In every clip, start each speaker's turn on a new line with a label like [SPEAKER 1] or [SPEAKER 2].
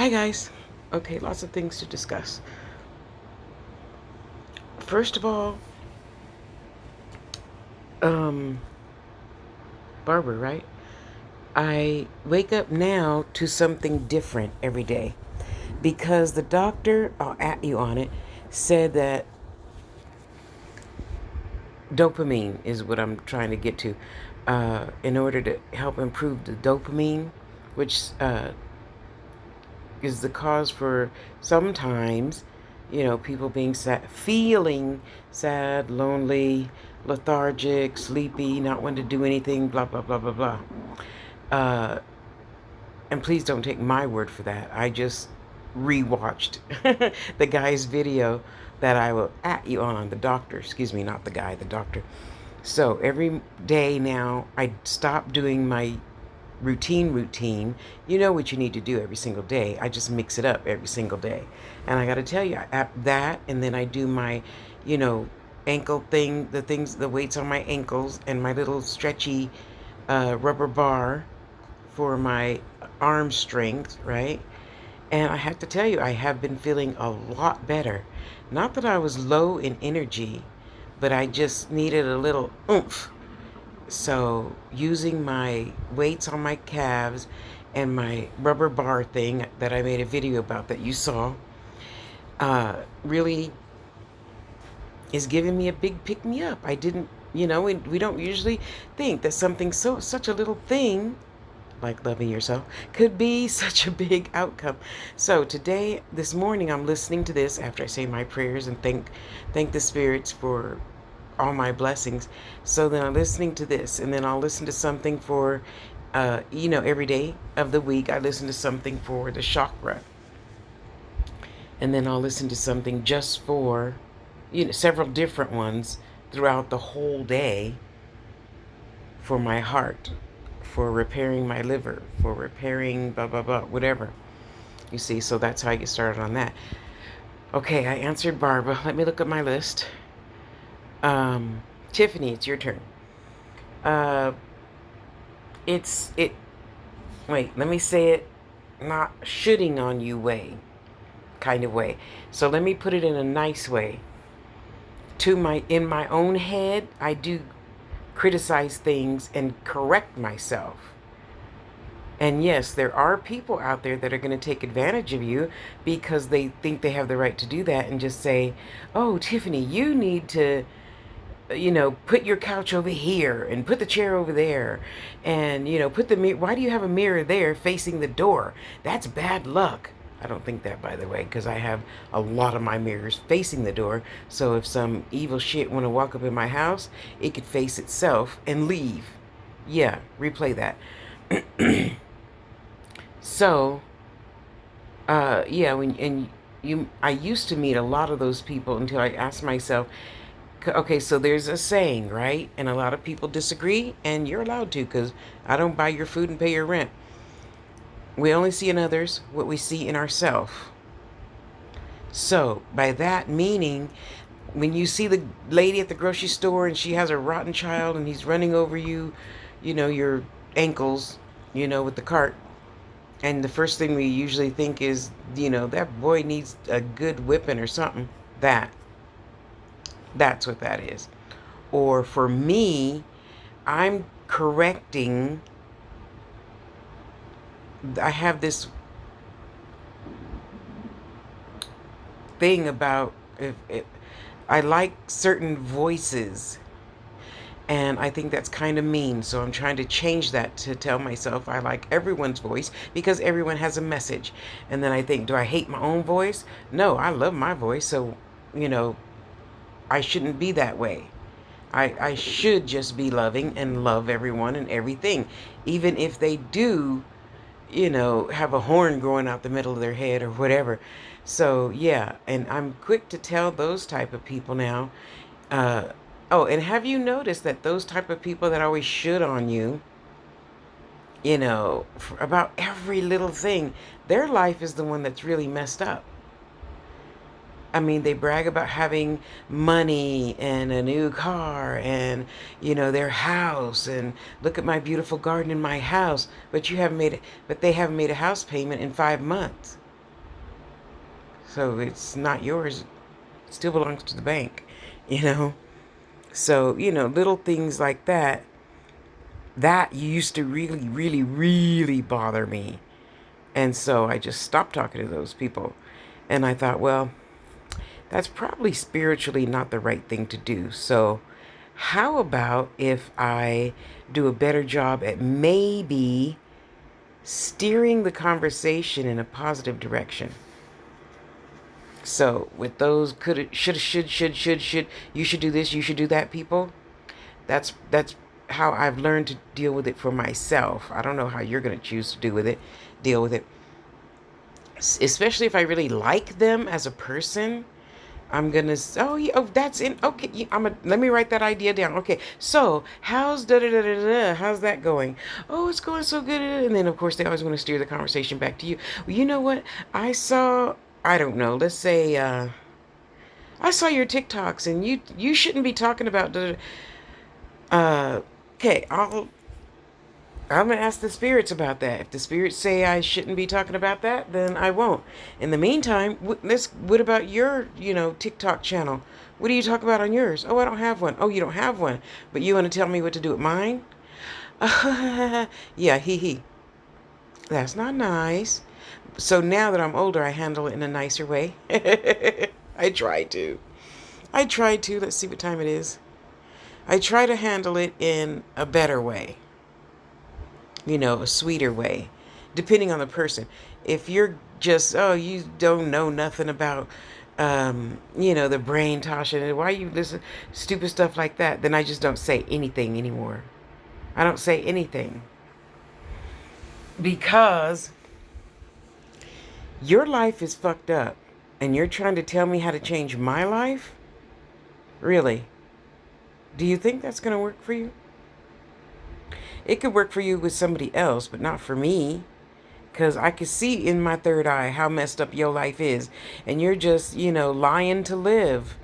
[SPEAKER 1] Hi, guys. Okay, lots of things to discuss. First of all, um, Barbara, right? I wake up now to something different every day because the doctor, I'll at you on it, said that dopamine is what I'm trying to get to in order to help improve the dopamine, which is the cause for sometimes, people being sad, feeling sad, lonely, lethargic, sleepy, not wanting to do anything, blah, blah, blah, blah, blah. Uh, and please don't take my word for that. I just rewatched the guy's video that I will at you on, the doctor, excuse me, not the guy, the doctor. So every day now, I stop doing my routine. You know what you need to do every single day. I just mix it up every single day. And I got to tell you, that, and then I do my, you know, ankle thing, the weights on my ankles, and my little stretchy rubber bar for my arm strength, right? And I have to tell you, I have been feeling a lot better. Not that I was low in energy, but I just needed a little oomph. So, using my weights on my calves and my rubber bar thing that I made a video about that you saw, really is giving me a big pick me up. I didn't, we don't usually think that something such a little thing like loving yourself could be such a big outcome. So today, this morning, I'm listening to this after I say my prayers and thank the spirits for all my blessings. So then I'm listening to this, and then I'll listen to something for, every day of the week. I listen to something for the chakra, and then I'll listen to something just for, several different ones throughout the whole day for my heart, for repairing my liver, for repairing blah, blah, blah, whatever. You see, so that's how I get started on that. Okay, I answered Barbara. Let me look at my list. Tiffany, it's your turn. Uh, it's, it, wait, let me say it not shooting on you way, kind of way. So let me put it in a nice way. In my own head, I do criticize things and correct myself. And yes, there are people out there that are going to take advantage of you because they think they have the right to do that and just say, oh, Tiffany, you need to, put your couch over here and put the chair over there. And, put the mirror. Why do you have a mirror there facing the door? That's bad luck. I don't think that, by the way, because I have a lot of my mirrors facing the door. So if some evil shit want to walk up in my house, it could face itself and leave. Yeah, replay that. So, yeah, I used to meet a lot of those people until I asked myself, okay, so there's a saying, right? And a lot of people disagree, and you're allowed to, because I don't buy your food and pay your rent. We only see in others what we see in ourselves. So, by that meaning, when you see the lady at the grocery store and she has a rotten child and he's running over you, your ankles, with the cart, and the first thing we usually think is, that boy needs a good whipping or something. That's what that is. Or for me, I'm correcting. I have this thing about if I like certain voices, and I think that's kind of mean. So I'm trying to change that to tell myself I like everyone's voice because everyone has a message. And then I think, do I hate my own voice? No, I love my voice. So, I shouldn't be that way. I should just be loving and love everyone and everything, even if they do, have a horn growing out the middle of their head or whatever. So yeah, and I'm quick to tell those type of people now. Uh, oh, and have you noticed that those type of people that always should on you, about every little thing, their life is the one that's really messed up. I mean, they brag about having money and a new car and, their house and look at my beautiful garden in my house, but they haven't made a house payment in 5 months. So it's not yours. It still belongs to the bank, you know? So, little things like that used to really, really, really bother me. And so I just stopped talking to those people. And I thought, well, that's probably spiritually not the right thing to do. So, how about if I do a better job at maybe steering the conversation in a positive direction? So, with those could, should, you should do this, you should do that, people, that's how I've learned to deal with it for myself. I don't know how you're going to choose to deal with it. Especially if I really like them as a person, I'm gonna. Oh, yeah, oh, that's in. Okay, Let me write that idea down. Okay, so how's da da da da da? How's that going? Oh, it's going so good. And then of course they always want to steer the conversation back to you. Well, you know what? I saw. I don't know. Let's say I saw your TikToks, and you shouldn't be talking about the. Okay, I'm gonna ask the spirits about that. If the spirits say I shouldn't be talking about that, then I won't. In the meantime, what about your, TikTok channel? What do you talk about on yours? Oh, I don't have one. Oh, you don't have one, but you want to tell me what to do with mine? Yeah, hee. That's not nice. So now that I'm older, I handle it in a nicer way. I try to. I try to. Let's see what time it is. I try to handle it in a better way, a sweeter way, depending on the person. If you're just, oh, you don't know nothing about, the brain, Tasha, why you listen stupid stuff like that, then I just don't say anything anymore. I don't say anything because your life is fucked up and you're trying to tell me how to change my life? Really? Do you think that's going to work for you? It could work for you with somebody else, but not for me. Because I can see in my third eye how messed up your life is. And you're just, lying to live.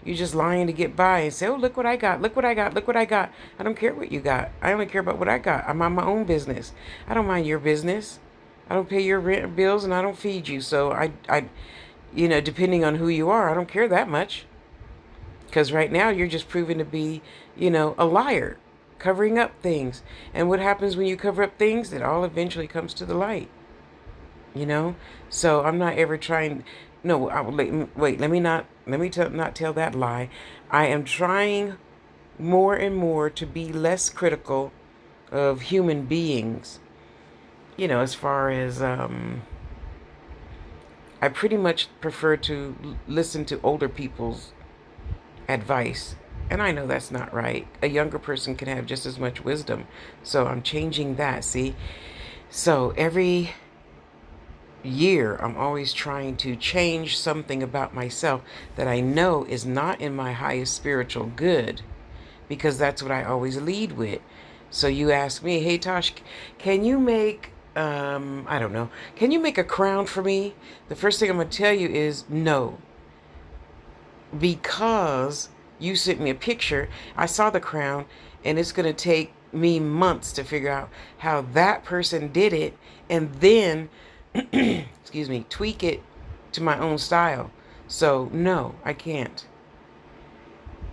[SPEAKER 1] You're just lying to get by and say, oh, look what I got. Look what I got. Look what I got. I don't care what you got. I only care about what I got. I'm on my own business. I don't mind your business. I don't pay your rent bills and I don't feed you. So depending on who you are, I don't care that much. Because right now you're just proving to be, a liar, covering up things. And what happens when you cover up things? It all eventually comes to the light. So I'm not ever trying. No, wait. Let me not tell that lie. I am trying more and more to be less critical of human beings. As far as I pretty much prefer to listen to older people's advice. And I know that's not right. A younger person can have just as much wisdom. So I'm changing that, see? So every year, I'm always trying to change something about myself that I know is not in my highest spiritual good, because that's what I always lead with. So you ask me, hey, Tosh, can you make, I don't know, can you make a crown for me? The first thing I'm going to tell you is no. Because you sent me a picture, I saw the crown, and it's going to take me months to figure out how that person did it, and then, excuse me, tweak it to my own style. So, no, I can't.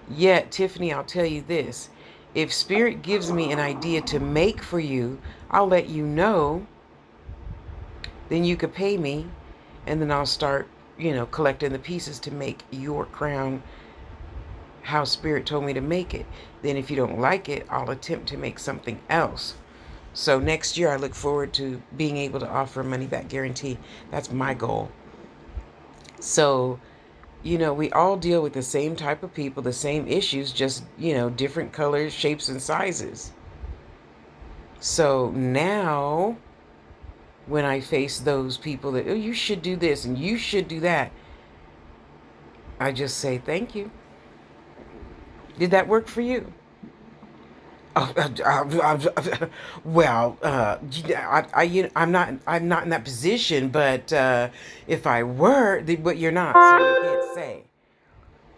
[SPEAKER 1] Yet, Tiffany, I'll tell you this. If Spirit gives me an idea to make for you, I'll let you know. Then you could pay me, and then I'll start collecting the pieces to make your crown how Spirit told me to make it. Then if you don't like it, I'll attempt to make something else. So next year, I look forward to being able to offer a money-back guarantee. That's my goal. So, we all deal with the same type of people, the same issues, just, different colors, shapes, and sizes. So now, when I face those people that, oh, you should do this and you should do that, I just say, thank you. Did that work for you? Oh, well, I'm not in that position, but if I were, but you're not, so you can't say.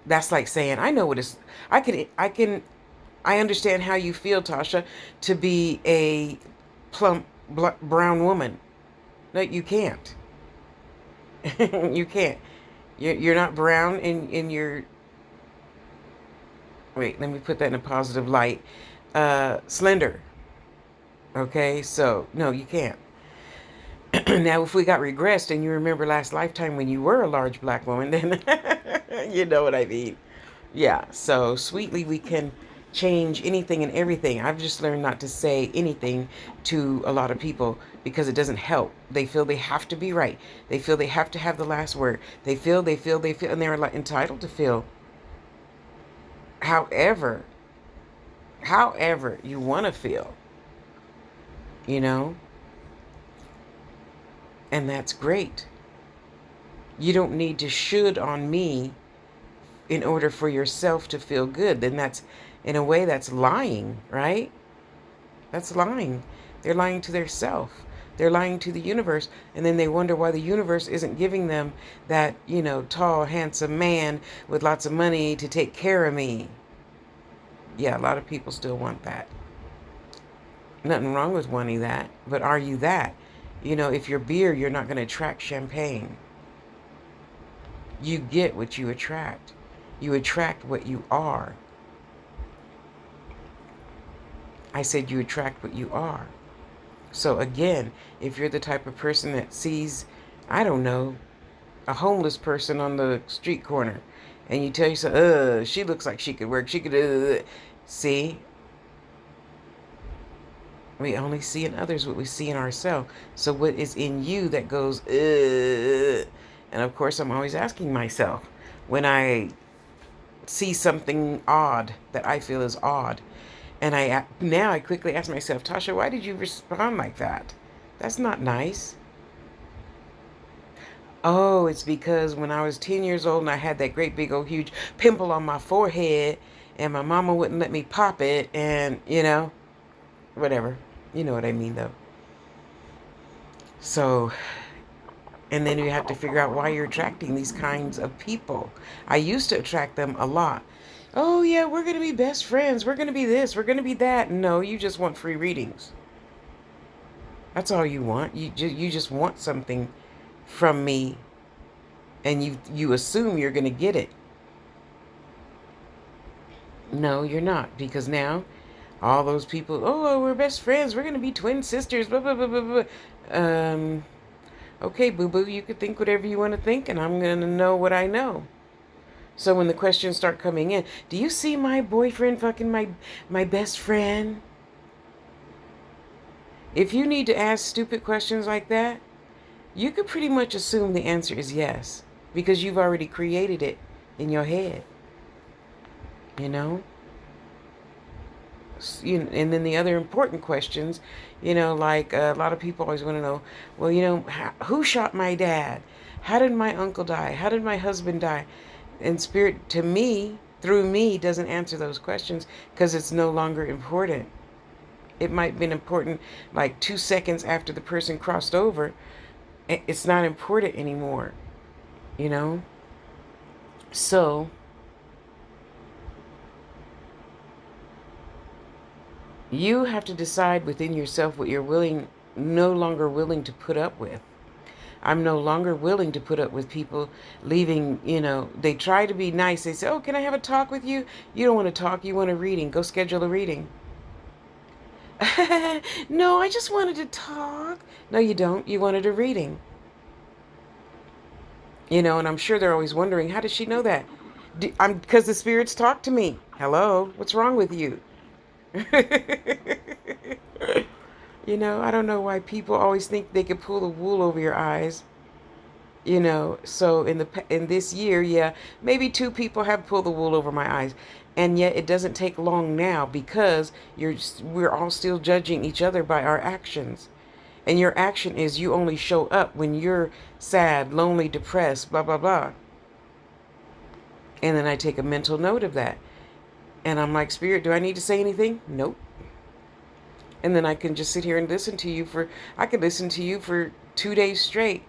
[SPEAKER 1] That's like saying, I know what it's. I understand how you feel, Tasha, to be a plump brown woman. No, you can't. You can't. You're not brown in your, wait, let me put that in a positive light. Slender. Okay, so no, you can't. Now, if we got regressed and you remember last lifetime when you were a large black woman, then you know what I mean. Yeah, so sweetly we can change anything and everything. I've just learned not to say anything to a lot of people because it doesn't help. They feel they have to be right. They feel they have to have the last word. They feel, and they're like entitled to feel. However, however you want to feel, you know, and that's great. You don't need to should on me in order for yourself to feel good. Then that's, in a way, that's lying, right? That's lying. They're lying to their self. They're lying to the universe. And then they wonder why the universe isn't giving them that, tall, handsome man with lots of money to take care of me. Yeah, a lot of people still want that. Nothing wrong with wanting that. But are you that? If you're beer, you're not going to attract champagne. You get what you attract. You attract what you are. I said you attract what you are. So again, if you're the type of person that sees, I don't know, a homeless person on the street corner, and you tell yourself, she looks like she could work, she could, see? We only see in others what we see in ourselves. So what is in you that goes, and of course I'm always asking myself, when I see something odd that I feel is odd, and I quickly ask myself, Tasha, why did you respond like that? That's not nice. Oh, it's because when I was 10 years old and I had that great big old huge pimple on my forehead and my mama wouldn't let me pop it, and whatever. You know what I mean though. So, and then you have to figure out why you're attracting these kinds of people. I used to attract them a lot. Oh yeah, we're going to be best friends. We're going to be this. We're going to be that. No, you just want free readings. That's all you want. You just want something from me, and you assume you're going to get it. No, you're not, because now all those people, oh, we're best friends. We're going to be twin sisters. Blah blah blah blah blah. Okay, boo boo, you could think whatever you want to think, and I'm going to know what I know. So when the questions start coming in, do you see my boyfriend fucking my best friend? If you need to ask stupid questions like that, you could pretty much assume the answer is yes, because you've already created it in your head. And then the other important questions, like a lot of people always want to know, well, who shot my dad? How did my uncle die? How did my husband die? And spirit, to me, through me, doesn't answer those questions because it's no longer important. It might have been important like 2 seconds after the person crossed over. It's not important anymore, So you have to decide within yourself what you're no longer willing to put up with. I'm no longer willing to put up with people leaving, they try to be nice. They say, oh, can I have a talk with you? You don't want to talk. You want a reading. Go schedule a reading. No, I just wanted to talk. No, you don't. You wanted a reading. And I'm sure they're always wondering, how does she know that? Because the spirits talk to me. Hello, what's wrong with you? I don't know why people always think they can pull the wool over your eyes. So in this year, yeah, maybe 2 people have pulled the wool over my eyes. And yet it doesn't take long now because we're all still judging each other by our actions. And your action is you only show up when you're sad, lonely, depressed, blah, blah, blah. And then I take a mental note of that. And I'm like, Spirit, do I need to say anything? Nope. And then I can just sit here and listen to you I could listen to you for 2 days straight,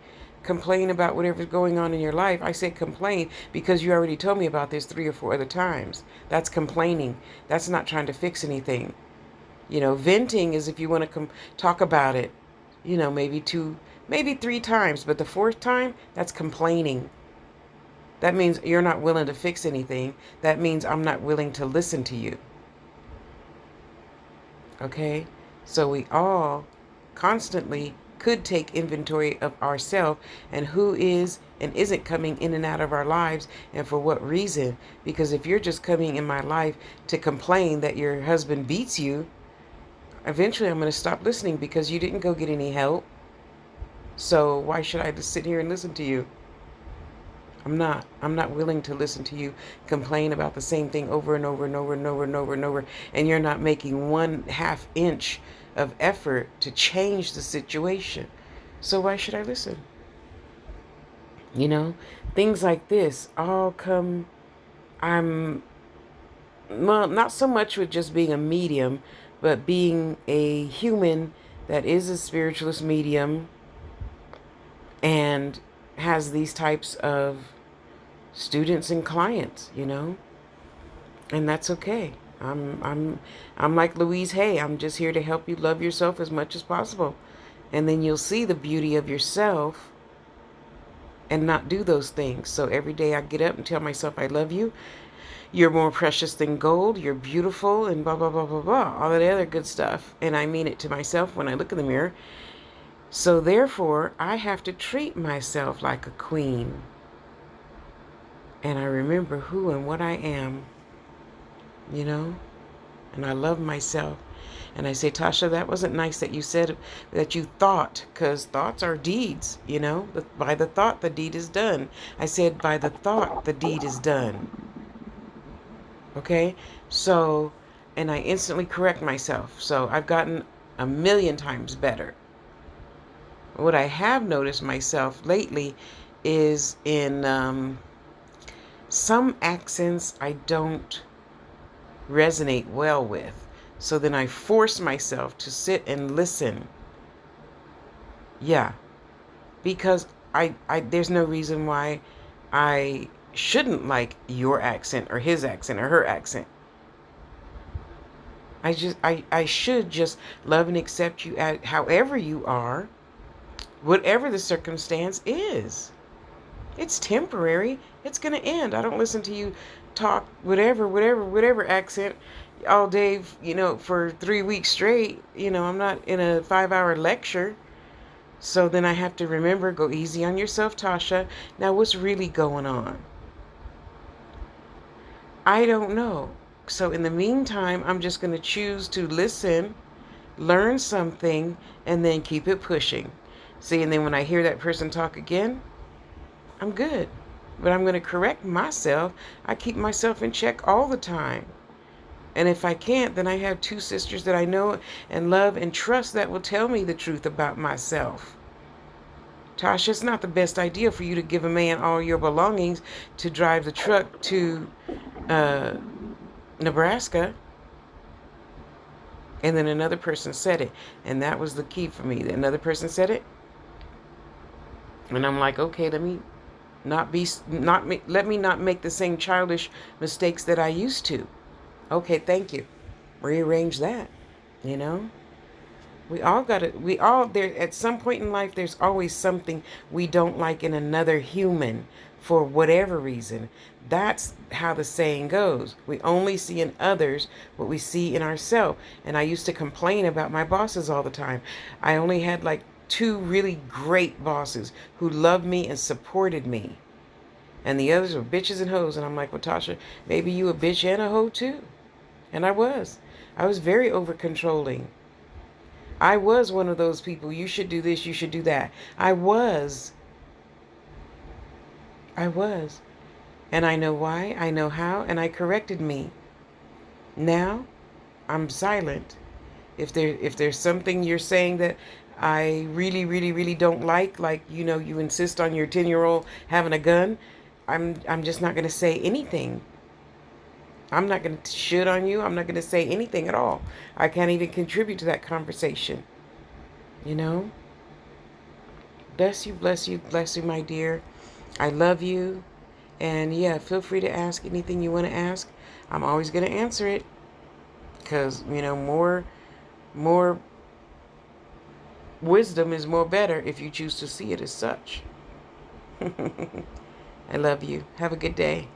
[SPEAKER 1] complain about whatever's going on in your life. I say complain because you already told me about this 3 or 4 other times. That's complaining. That's not trying to fix anything. Venting is if you want to talk about it, maybe maybe 3 times, but the fourth time, that's complaining. That means you're not willing to fix anything. That means I'm not willing to listen to you. Okay? So we all constantly could take inventory of ourselves and who is and isn't coming in and out of our lives and for what reason. Because if you're just coming in my life to complain that your husband beats you, eventually I'm going to stop listening because you didn't go get any help. So why should I just sit here and listen to you? I'm not willing to listen to you complain about the same thing over and over and over and over and over and over, and you're not making 1/2 inch of effort to change the situation. So why should I listen? You know, things like this all come, well, not so much with just being a medium, but being a human that is a spiritualist medium and has these types of students and clients, and that's okay. I'm like Louise Hay. I'm just here to help you love yourself as much as possible. And then you'll see the beauty of yourself and not do those things. So every day I get up and tell myself I love you. You're more precious than gold. You're beautiful and blah, blah, blah, blah, blah. All that other good stuff. And I mean it to myself when I look in the mirror. So therefore, I have to treat myself like a queen. And I remember who and what I am, and I love myself. And I say, Tasha, that wasn't nice that you said that you thought, because thoughts are deeds, By the thought, the deed is done. I said, by the thought, the deed is done. Okay? So, and I instantly correct myself. So I've gotten 1,000,000 times better. What I have noticed myself lately is in some accents I don't resonate well with. So then I force myself to sit and listen. Yeah. Because I there's no reason why I shouldn't like your accent or his accent or her accent. I should just love and accept you at however you are, whatever the circumstance is. It's temporary. It's going to end. I don't listen to you talk whatever accent all day, for 3 weeks straight. I'm not in a 5-hour lecture. So then I have to remember, go easy on yourself, Tasha. Now, what's really going on? I don't know. So in the meantime, I'm just going to choose to listen, learn something, and then keep it pushing. See, and then when I hear that person talk again, I'm good. But I'm going to correct myself. I keep myself in check all the time. And if I can't, then I have 2 sisters that I know and love and trust that will tell me the truth about myself. Tasha, it's not the best idea for you to give a man all your belongings to drive the truck to Nebraska. And then another person said it. And that was the key for me. Another person said it. And I'm like, okay, let me not make the same childish mistakes that I used to. Okay, thank you. Rearrange that. We all there at some point in life, there's always something we don't like in another human for whatever reason. That's how the saying goes. We only see in others what we see in ourselves. And I used to complain about my bosses all the time. I only had like 2 really great bosses who loved me and supported me. And the others were bitches and hoes. And I'm like, well, Tasha, maybe you a bitch and a hoe too. And I was very over controlling. I was one of those people. You should do this. You should do that. I was. And I know why. I know how. And I corrected me. Now, I'm silent. If there's something you're saying that I really, really, really don't like you insist on your 10-year-old having a gun, I'm just not going to say anything. I'm not going to shit on you. I'm not going to say anything at all. I can't even contribute to that conversation. Bless you, bless you, bless you, my dear. I love you. And yeah, feel free to ask anything you want to ask. I'm always going to answer it. Because, more wisdom is more better if you choose to see it as such. I love you. Have a good day.